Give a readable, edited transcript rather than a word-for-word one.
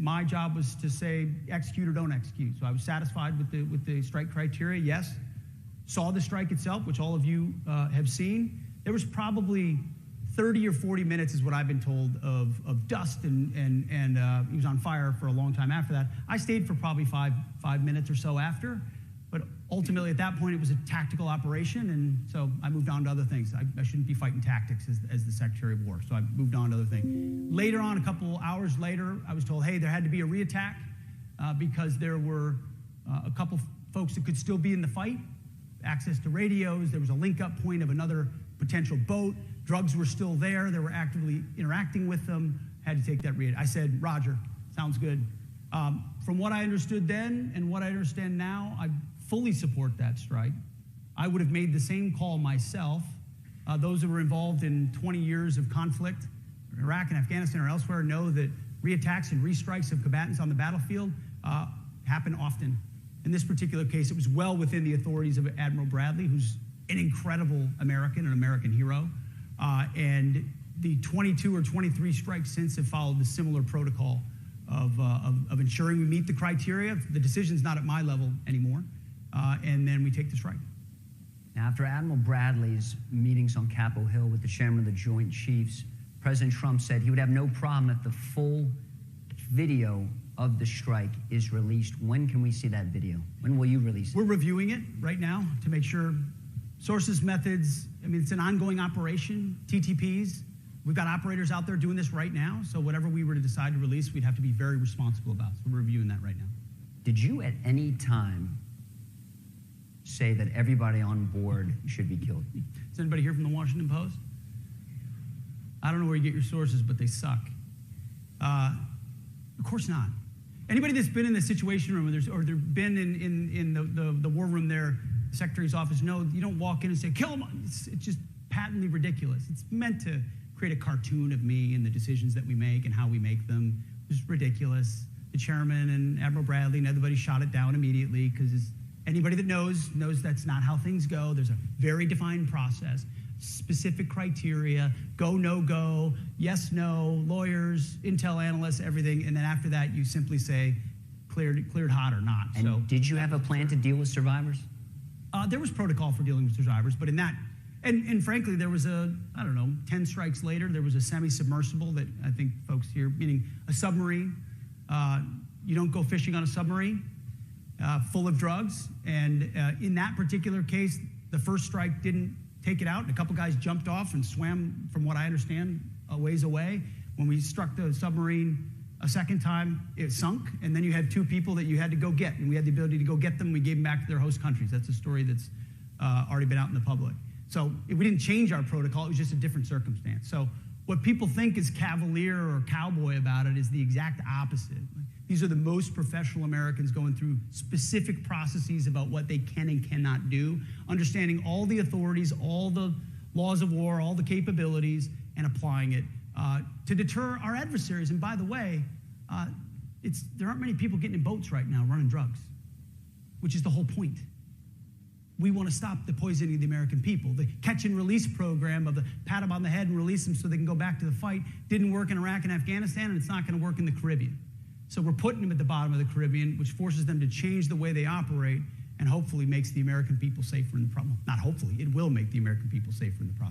my job was to say execute or don't execute. So I was satisfied with the strike criteria, yes. Saw the strike itself, which all of you have seen. There was probably 30 or 40 minutes is what I've been told of dust, and he was on fire for a long time after that. I stayed for probably five minutes or so after, but ultimately at that point it was a tactical operation, and so I moved on to other things. I shouldn't be fighting tactics as the Secretary of War, so I moved on to other things. Later on, a couple hours later, I was told, hey, there had to be a reattack because there were a couple folks that could still be in the fight, access to radios, there was a link-up point of another potential boat, drugs were still there, they were actively interacting with them, had to take that read. I said, Roger, sounds good. From what I understood then and what I understand now, I fully support that strike. I would have made the same call myself. Those who were involved in 20 years of conflict in Iraq and Afghanistan or elsewhere know that reattacks and restrikes of combatants on the battlefield happen often. In this particular case, it was well within the authorities of Admiral Bradley, who's an incredible American, an American hero. And the 22 or 23 strikes since have followed the similar protocol of ensuring we meet the criteria. The decision's not at my level anymore, and then we take the strike. Now, after Admiral Bradley's meetings on Capitol Hill with the chairman of the Joint Chiefs, President Trump said he would have no problem if the full video of the strike is released. When can we see that video? When will you release it? We're reviewing it right now to make sure sources, methods, I mean, it's an ongoing operation, TTPs. We've got operators out there doing this right now, so whatever we were to decide to release, we'd have to be very responsible about. So we're reviewing that right now. Did you at any time say that everybody on board should be killed? Is anybody here from the Washington Post? I don't know where you get your sources, but they suck. Of course not. Anybody that's been in the Situation Room or they've been in the war room there, the Secretary's office, know you don't walk in and say, kill him. It's just patently ridiculous. It's meant to create a cartoon of me and the decisions that we make and how we make them. It's ridiculous. The chairman and Admiral Bradley and everybody shot it down immediately because anybody that knows that's not how things go. There's a very defined process, specific criteria, go, no go, yes, no, lawyers, intel analysts, everything. And then after that, you simply say cleared hot or not. And so, did you have a plan to deal with survivors? There was protocol for dealing with survivors, but in that, and frankly, there was 10 strikes later, there was a semi-submersible that I think folks here, meaning a submarine. You don't go fishing on a submarine full of drugs. And in that particular case, the first strike didn't take it out. A couple guys jumped off and swam, from what I understand, a ways away. When we struck the submarine a second time, it sunk, and then you had two people that you had to go get, and we had the ability to go get them. We gave them back to their host countries. That's a story that's already been out in the public. So we didn't change our protocol. It was just a different circumstance. So what people think is cavalier or cowboy about it is the exact opposite. These are the most professional Americans going through specific processes about what they can and cannot do, understanding all the authorities, all the laws of war, all the capabilities, and applying it to deter our adversaries. And by the way, there aren't many people getting in boats right now running drugs, which is the whole point. We want to stop the poisoning of the American people. The catch and release program of the pat them on the head and release them so they can go back to the fight didn't work in Iraq and Afghanistan, and it's not going to work in the Caribbean. So we're putting them at the bottom of the Caribbean, which forces them to change the way they operate and hopefully makes the American people safer in the process. Not hopefully, it will make the American people safer in the process.